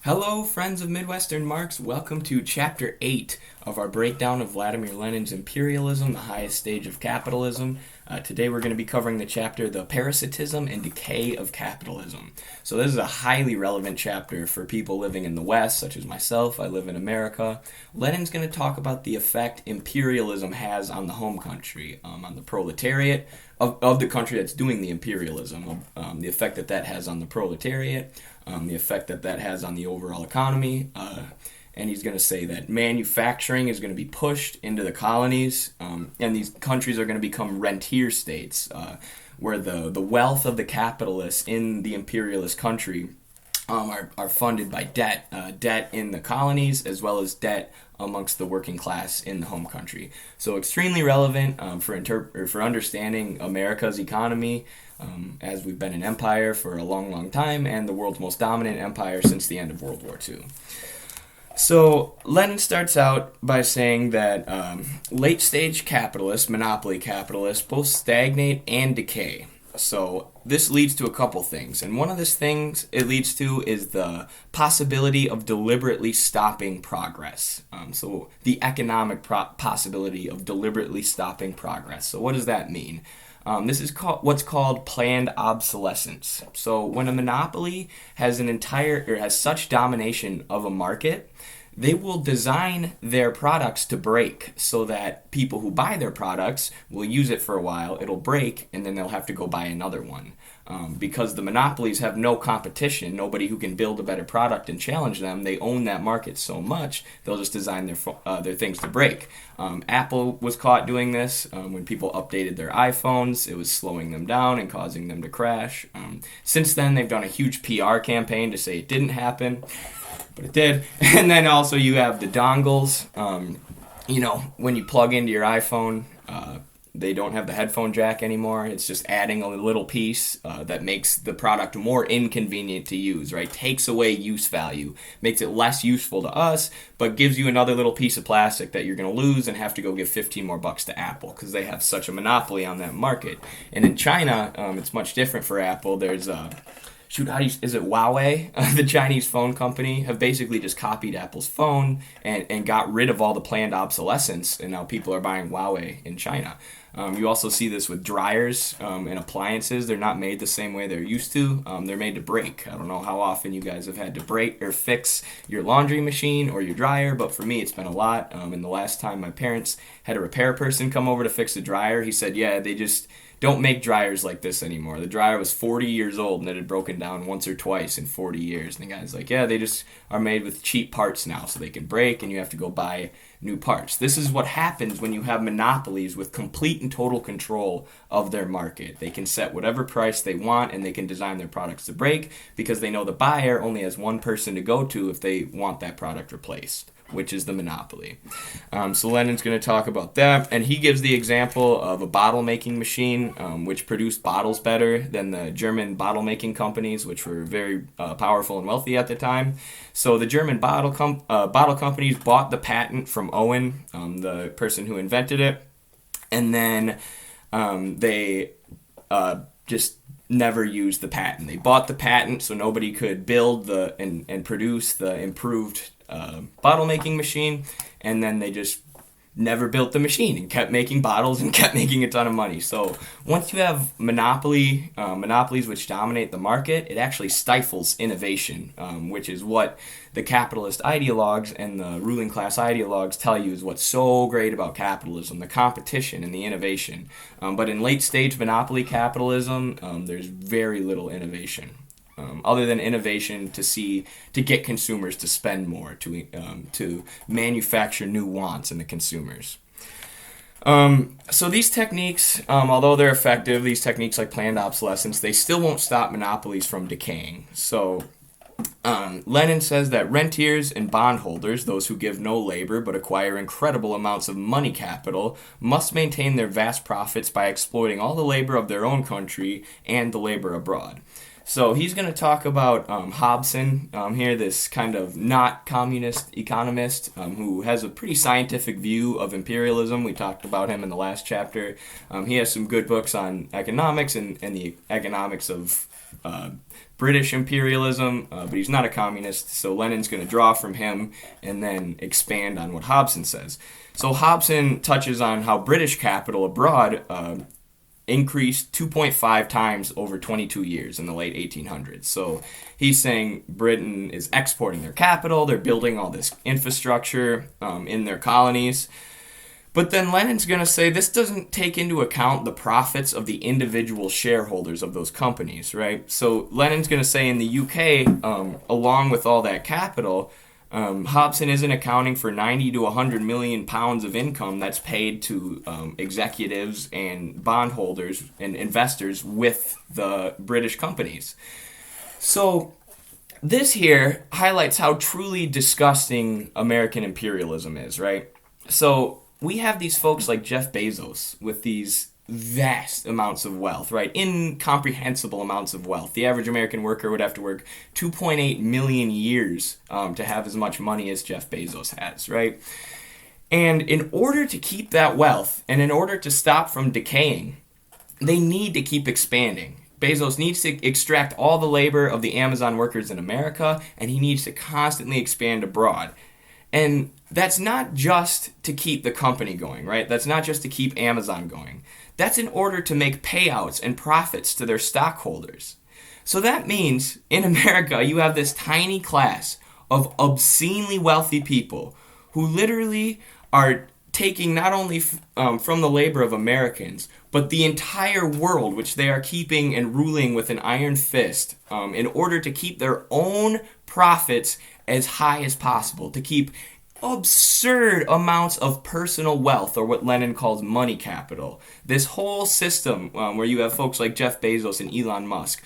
Hello, friends of Midwestern Marx. Welcome to Chapter 8 of our breakdown of Vladimir Lenin's Imperialism, the highest stage of capitalism. Today we're going to be covering the chapter, The Parasitism and Decay of Capitalism. So this is a highly relevant chapter for people living in the West, such as myself. I live in America. Lenin's going to talk about the effect imperialism has on the home country, on the proletariat of the country that's doing the imperialism, the effect that has on the proletariat, the effect that has on the overall economy, and he's going to say that manufacturing is going to be pushed into the colonies, and these countries are going to become rentier states, where the wealth of the capitalists in the imperialist country are funded by debt in the colonies as well as debt amongst the working class in the home country. So extremely relevant for understanding America's economy, as we've been an empire for a long, long time and the world's most dominant empire since the end of World War II. So Lenin starts out by saying that late-stage capitalists, monopoly capitalists, both stagnate and decay. So this leads to a couple things, and one of these things it leads to is the possibility of deliberately stopping progress. So the economic possibility of deliberately stopping progress. So what does that mean? This is what's called planned obsolescence. So when a monopoly has has such domination of a market, they will design their products to break so that people who buy their products will use it for a while, it'll break, and then they'll have to go buy another one. Because the monopolies have no competition, nobody who can build a better product and challenge them, they own that market so much, they'll just design their things to break. Apple was caught doing this when people updated their iPhones. It was slowing them down and causing them to crash. Since then, they've done a huge PR campaign to say it didn't happen, but it did. And then also you have the dongles. When you plug into your iPhone, they don't have the headphone jack anymore. It's just adding a little piece that makes the product more inconvenient to use, right? Takes away use value, makes it less useful to us, but gives you another little piece of plastic that you're going to lose and have to go give 15 more bucks to Apple because they have such a monopoly on that market. And in China, it's much different for Apple. There's is it Huawei? The Chinese phone company have basically just copied Apple's phone and got rid of all the planned obsolescence, and now people are buying Huawei in China. You also see this with dryers and appliances. They're not made the same way they're used to. They're made to break. I don't know how often you guys have had to break or fix your laundry machine or your dryer, but for me it's been a lot. And the last time my parents had a repair person come over to fix the dryer, he said, yeah, they just don't make dryers like this anymore. The dryer was 40 years old and it had broken down once or twice in 40 years. And the guy's like, yeah, they just are made with cheap parts now so they can break and you have to go buy new parts. This is what happens when you have monopolies with complete and total control of their market. They can set whatever price they want and they can design their products to break because they know the buyer only has one person to go to if they want that product replaced, which is the monopoly. So Lenin's going to talk about that, and he gives the example of a bottle-making machine, which produced bottles better than the German bottle-making companies, which were very powerful and wealthy at the time. So the German bottle companies bought the patent from Owen, the person who invented it, and then they just never used the patent. They bought the patent so nobody could build and produce the improved bottle making machine, and then they just never built the machine and kept making bottles and kept making a ton of money. So once you have monopolies which dominate the market, it actually stifles innovation, which is what the capitalist ideologues and the ruling class ideologues tell you is what's so great about capitalism, the competition and the innovation. But in late stage monopoly capitalism, there's very little innovation. Other than innovation to get consumers to spend more, to manufacture new wants in the consumers. So these techniques, although they're effective, these techniques like planned obsolescence, they still won't stop monopolies from decaying. So Lenin says that rentiers and bondholders, those who give no labor but acquire incredible amounts of money capital, must maintain their vast profits by exploiting all the labor of their own country and the labor abroad. So he's going to talk about Hobson here, this kind of not communist economist who has a pretty scientific view of imperialism. We talked about him in the last chapter. He has some good books on economics and the economics of British imperialism, but he's not a communist, so Lenin's going to draw from him and then expand on what Hobson says. So Hobson touches on how British capital abroad increased 2.5 times over 22 years in the late 1800s. So he's saying Britain is exporting their capital, they're building all this infrastructure in their colonies. But then Lenin's going to say this doesn't take into account the profits of the individual shareholders of those companies, right? So Lenin's going to say in the UK, along with all that capital, Hobson isn't accounting for 90 to 100 million pounds of income that's paid to executives and bondholders and investors with the British companies. So this here highlights how truly disgusting American imperialism is, right? So we have these folks like Jeff Bezos with these vast amounts of wealth, right? Incomprehensible amounts of wealth. The average American worker would have to work 2.8 million years to have as much money as Jeff Bezos has, right? And in order to keep that wealth and in order to stop from decaying, they need to keep expanding. Bezos needs to extract all the labor of the Amazon workers in America, and he needs to constantly expand abroad. And that's not just to keep the company going, right? That's not just to keep Amazon going. That's in order to make payouts and profits to their stockholders. So that means in America, you have this tiny class of obscenely wealthy people who literally are taking not only from the labor of Americans, but the entire world, which they are keeping and ruling with an iron fist in order to keep their own profits as high as possible, to keep absurd amounts of personal wealth, or what Lenin calls money capital. This whole system where you have folks like Jeff Bezos and Elon Musk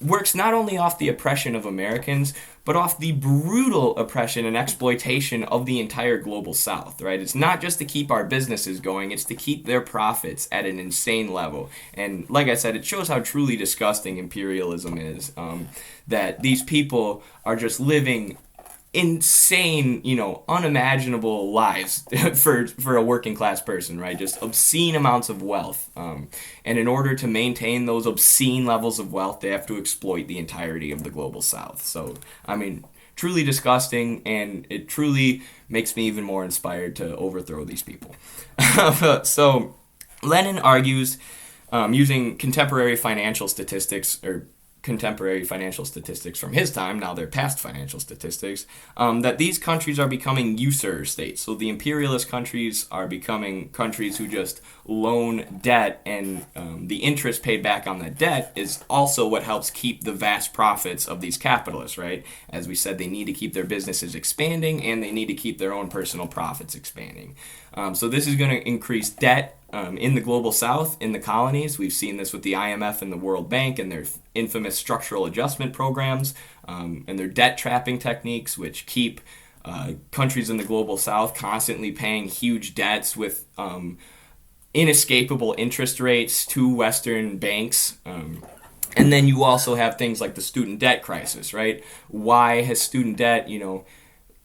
works not only off the oppression of Americans, but off the brutal oppression and exploitation of the entire global South, right? It's not just to keep our businesses going, it's to keep their profits at an insane level. And like I said, it shows how truly disgusting imperialism is, that these people are just living insane, unimaginable lives for a working class person, right? Just obscene amounts of wealth. And in order to maintain those obscene levels of wealth, they have to exploit the entirety of the global South. So, truly disgusting, and it truly makes me even more inspired to overthrow these people. So, Lenin argues, using contemporary financial statistics from his time, now they're past financial statistics, that these countries are becoming usurer states. So the imperialist countries are becoming countries who just loan debt, and the interest paid back on that debt is also what helps keep the vast profits of these capitalists, right? As we said, they need to keep their businesses expanding, and they need to keep their own personal profits expanding. So this is going to increase debt in the global South, in the colonies. We've seen this with the IMF and the World Bank and their infamous structural adjustment programs and their debt trapping techniques, which keep countries in the global South constantly paying huge debts with inescapable interest rates to Western banks. And then you also have things like the student debt crisis, right? Why has student debt,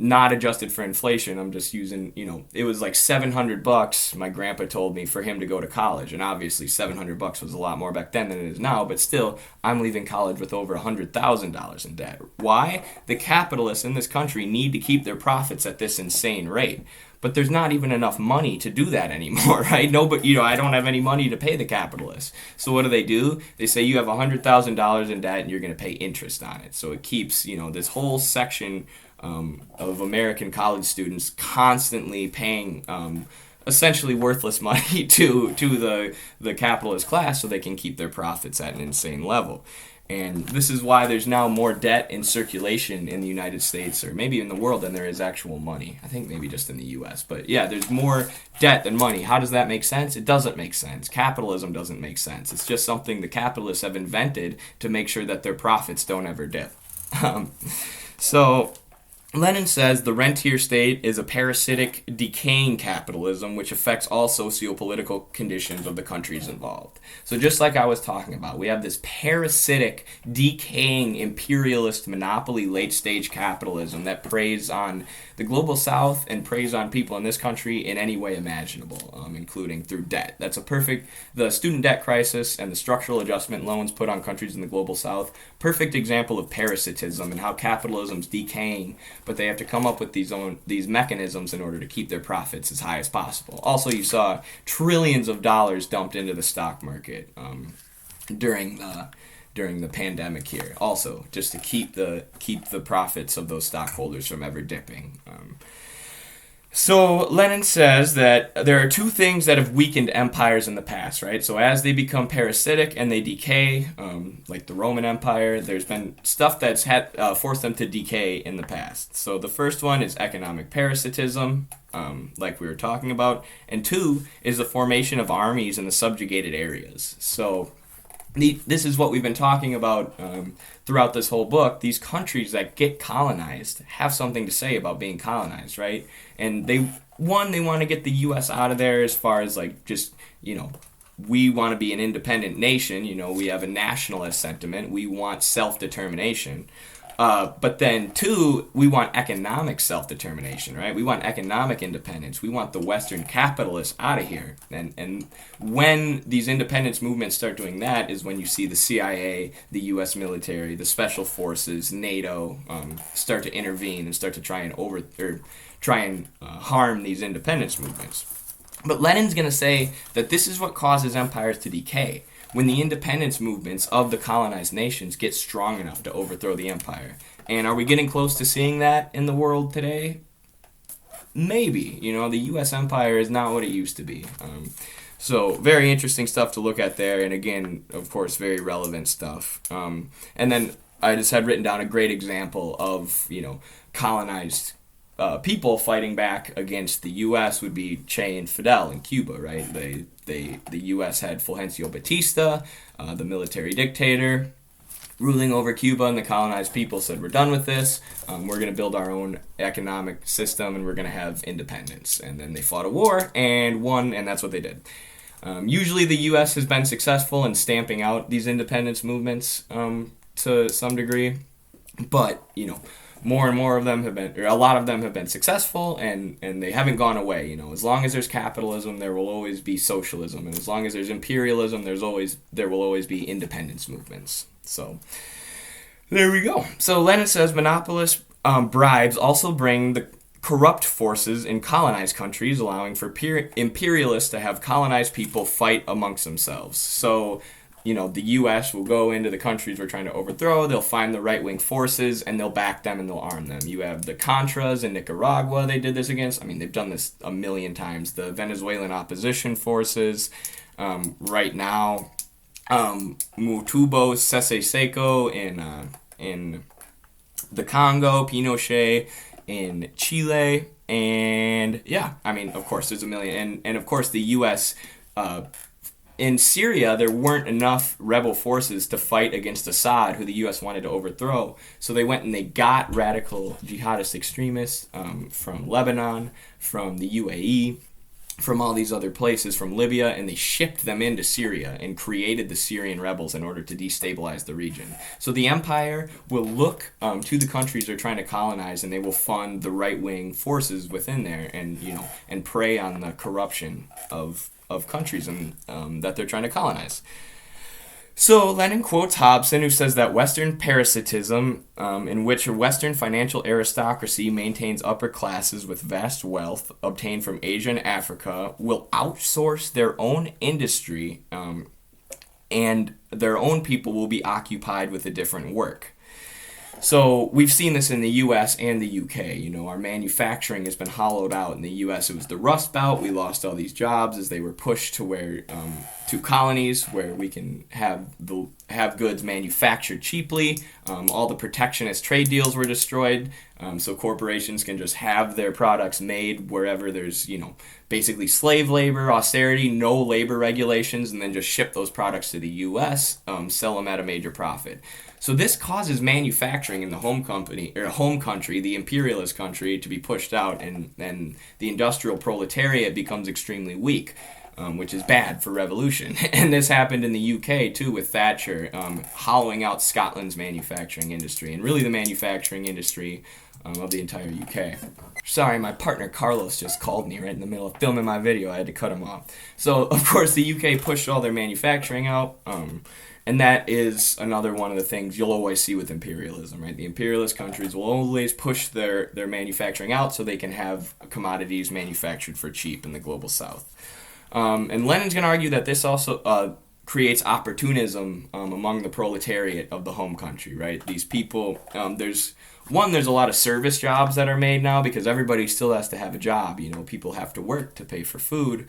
not adjusted for inflation? I'm just using, it was like $700, my grandpa told me, for him to go to college. And obviously $700 was a lot more back then than it is now, but still, I'm leaving college with over $100,000 in debt. Why? The capitalists in this country need to keep their profits at this insane rate. But there's not even enough money to do that anymore, right? No, but I don't have any money to pay the capitalists. So what do? They say you have $100,000 in debt and you're going to pay interest on it. So it keeps, this whole section of American college students constantly paying essentially worthless money to the capitalist class so they can keep their profits at an insane level. And this is why there's now more debt in circulation in the United States, or maybe in the world, than there is actual money. I think maybe just in the U.S. But yeah, there's more debt than money. How does that make sense? It doesn't make sense. Capitalism doesn't make sense. It's just something the capitalists have invented to make sure that their profits don't ever dip. So Lenin says the rentier state is a parasitic, decaying capitalism which affects all socio-political conditions of the countries involved. So just like I was talking about, we have this parasitic, decaying, imperialist monopoly late-stage capitalism that preys on the global south and preys on people in this country in any way imaginable, including through debt. That's the student debt crisis and the structural adjustment loans put on countries in the global south, perfect example of parasitism and how capitalism's decaying, but they have to come up with these mechanisms in order to keep their profits as high as possible. Also, you saw trillions of dollars dumped into the stock market during the pandemic here. Also, just to keep the profits of those stockholders from ever dipping. So Lenin says that there are two things that have weakened empires in the past, right? So as they become parasitic and they decay, like the Roman Empire, there's been stuff that's forced them to decay in the past. So the first one is economic parasitism, like we were talking about, and two is the formation of armies in the subjugated areas. So this is what we've been talking about throughout this whole book. These countries that get colonized have something to say about being colonized, right? And they want to get the U.S. out of there as far as like just, we want to be an independent nation. We have a nationalist sentiment. We want self-determination. But then, two, we want economic self-determination, right? We want economic independence. We want the Western capitalists out of here. And when these independence movements start doing that is when you see the CIA, the U.S. military, the special forces, NATO start to intervene and start to try and harm these independence movements. But Lenin's going to say that this is what causes empires to decay. When the independence movements of the colonized nations get strong enough to overthrow the empire. And are we getting close to seeing that in the world today? Maybe. The U.S. empire is not what it used to be. So very interesting stuff to look at there. And again, of course, very relevant stuff. And then I just had written down a great example of, colonized people fighting back against the U.S. would be Che and Fidel in Cuba, right? The U.S. had Fulgencio Batista, the military dictator, ruling over Cuba, and the colonized people said, we're done with this. We're going to build our own economic system, and we're going to have independence. And then they fought a war and won, and that's what they did. Usually the U.S. has been successful in stamping out these independence movements to some degree, but, more and more of them have been, or a lot of them have been successful, and they haven't gone away. As long as there's capitalism, there will always be socialism, and as long as there's imperialism, there will always be independence movements. So there we go. So Lenin says monopolist bribes also bring the corrupt forces in colonized countries, allowing for imperialists to have colonized people fight amongst themselves. So the U.S. will go into the countries we're trying to overthrow, they'll find the right-wing forces, and they'll back them and they'll arm them. You have the Contras in Nicaragua they did this against. They've done this a million times. The Venezuelan opposition forces right now. Mutubo Sese Seko in the Congo, Pinochet in Chile, and of course there's a million. And of course the U.S., in Syria, there weren't enough rebel forces to fight against Assad, who the U.S. wanted to overthrow. So they went and they got radical jihadist extremists from Lebanon, from the UAE, from all these other places, from Libya, and they shipped them into Syria and created the Syrian rebels in order to destabilize the region. So the empire will look to the countries they're trying to colonize, and they will fund the right-wing forces within there, and prey on the corruption of countries and that they're trying to colonize. So Lenin quotes Hobson, who says that Western parasitism, in which a Western financial aristocracy maintains upper classes with vast wealth obtained from Asia and Africa, will outsource their own industry, and their own people will be occupied with a different work. So we've seen this in the U.S. and the U.K. Our manufacturing has been hollowed out. In the U.S., it was the Rust Belt. We lost all these jobs as they were pushed to colonies where we can have goods manufactured cheaply. All the protectionist trade deals were destroyed, so corporations can just have their products made wherever there's basically slave labor, austerity, no labor regulations, and then just ship those products to the U.S., sell them at a major profit. So this causes manufacturing in the home country, the imperialist country, to be pushed out, and the industrial proletariat becomes extremely weak, which is bad for revolution. And this happened in the UK too, with Thatcher hollowing out Scotland's manufacturing industry, and really the manufacturing industry of the entire UK. Sorry, my partner Carlos just called me right in the middle of filming my video. I had to cut him off. So, of course, the UK pushed all their manufacturing out, and that is another one of the things you'll always see with imperialism, right? The imperialist countries will always push their manufacturing out so they can have commodities manufactured for cheap in the global south. And Lenin's going to argue that this also creates opportunism among the proletariat of the home country, right? These people, there's a lot of service jobs that are made now because everybody still has to have a job. You know, people have to work to pay for food,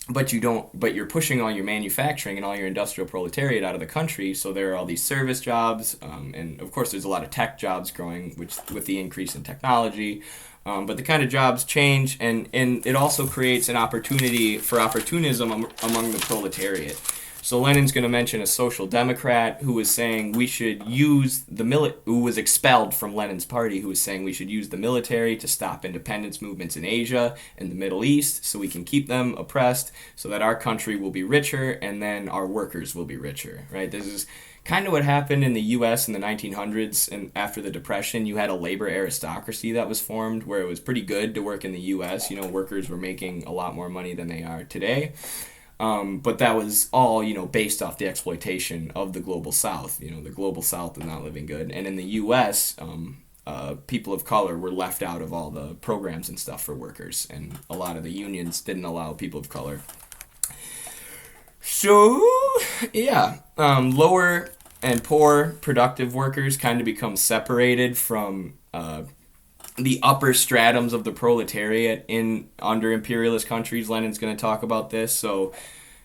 but you're pushing all your manufacturing and all your industrial proletariat out of the country. So there are all these service jobs, and of course there's a lot of tech jobs growing, which with the increase in technology. But the kind of jobs change, and it also creates an opportunity for opportunism among the proletariat. So Lenin's going to mention a social democrat who was saying we should use who was expelled from Lenin's party, who was saying we should use the military to stop independence movements in Asia and the Middle East so we can keep them oppressed so that our country will be richer and then our workers will be richer, right? This is kind of what happened in the U.S. in the 1900s, and after the Depression, you had a labor aristocracy that was formed where it was pretty good to work in the U.S. You know, workers were making a lot more money than they are today. But that was all, based off the exploitation of the global South. You know, the global South is not living good. And in the U.S., people of color were left out of all the programs and stuff for workers, and a lot of the unions didn't allow people of color. So, yeah, lower and poor productive workers kind of become separated from the upper stratums of the proletariat under imperialist countries. Lenin's going to talk about this. So,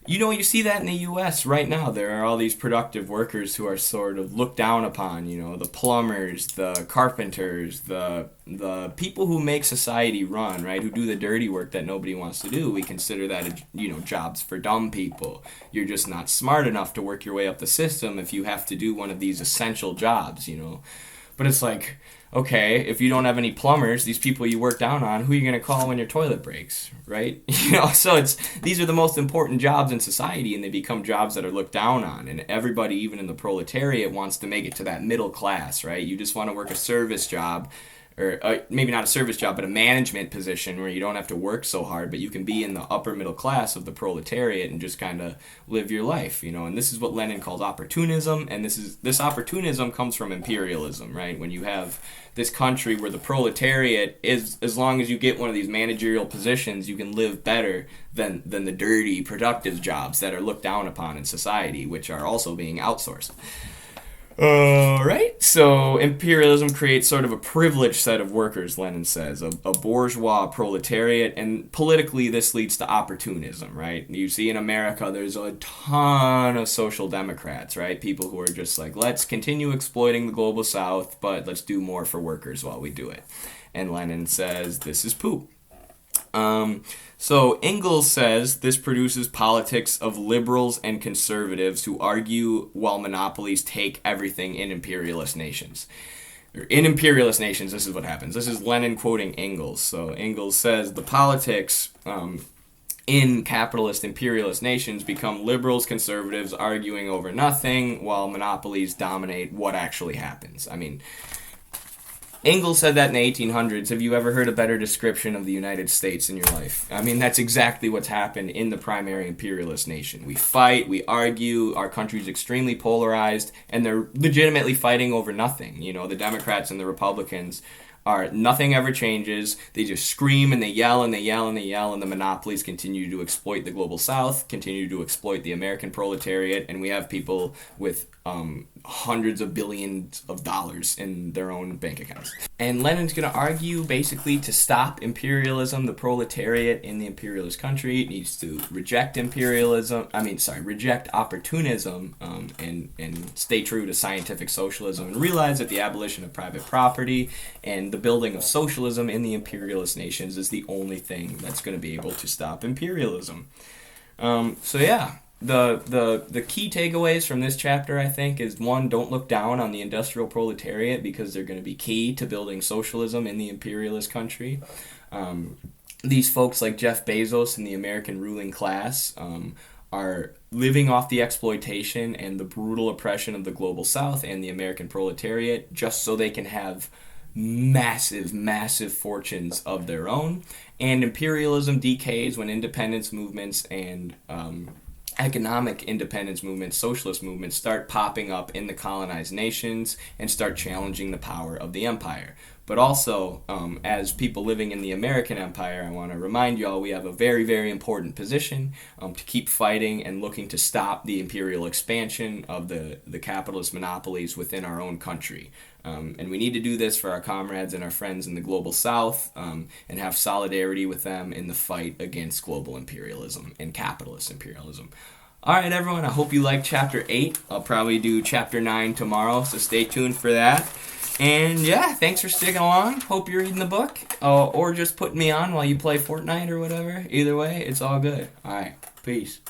you see that in the U.S. right now. There are all these productive workers who are sort of looked down upon, the plumbers, the carpenters, the people who make society run, right, who do the dirty work that nobody wants to do. We consider that, jobs for dumb people. You're just not smart enough to work your way up the system if you have to do one of these essential jobs, But it's like, okay, if you don't have any plumbers, these people you work down on, who are you going to call when your toilet breaks, right? So these are the most important jobs in society, and they become jobs that are looked down on. And everybody, even in the proletariat, wants to make it to that middle class, right? You just want to work a service job, or maybe not a service job, but a management position where you don't have to work so hard, but you can be in the upper middle class of the proletariat and just kind of live your life, And this is what Lenin calls opportunism, and this opportunism comes from imperialism, right? When you have this country where the proletariat is, as long as you get one of these managerial positions, you can live better than the dirty, productive jobs that are looked down upon in society, which are also being outsourced. Right? So imperialism creates sort of a privileged set of workers, Lenin says, a bourgeois proletariat, and politically this leads to opportunism, right? You see in America there's a ton of social democrats, right? People who are just like, let's continue exploiting the global South, but let's do more for workers while we do it. And Lenin says this is poop. So Engels says this produces politics of liberals and conservatives who argue while monopolies take everything in imperialist nations. In imperialist nations, this is what happens. This is Lenin quoting Engels. So Engels says the politics in capitalist imperialist nations become liberals, conservatives arguing over nothing while monopolies dominate what actually happens. I mean, Engels said that in the 1800s. Have you ever heard a better description of the United States in your life? I mean, that's exactly what's happened in the primary imperialist nation. We fight, we argue, our country's extremely polarized, and they're legitimately fighting over nothing. The Democrats and the Republicans nothing ever changes. They just scream and they yell and they yell and they yell, and the monopolies continue to exploit the global South, continue to exploit the American proletariat, and we have people with hundreds of billions of dollars in their own bank accounts. And Lenin's going to argue basically to stop imperialism. The proletariat in the imperialist country needs to reject reject opportunism and stay true to scientific socialism, and realize that the abolition of private property and the building of socialism in the imperialist nations is the only thing that's going to be able to stop imperialism. the key takeaways from this chapter, I think, is one: don't look down on the industrial proletariat because they're going to be key to building socialism in the imperialist country. These folks like Jeff Bezos and the American ruling class are living off the exploitation and the brutal oppression of the global South and the American proletariat just so they can have massive fortunes of their own. And imperialism decays when independence movements and economic independence movements, socialist movements, start popping up in the colonized nations and start challenging the power of the empire. But also, as people living in the American empire, I want to remind you all we have a very important position to keep fighting and looking to stop the imperial expansion of the capitalist monopolies within our own country. And we need to do this for our comrades and our friends in the global South and have solidarity with them in the fight against global imperialism and capitalist imperialism. All right, everyone, I hope you liked Chapter 8. I'll probably do Chapter 9 tomorrow, so stay tuned for that. And yeah, thanks for sticking along. Hope you're reading the book or just putting me on while you play Fortnite or whatever. Either way, it's all good. All right, peace.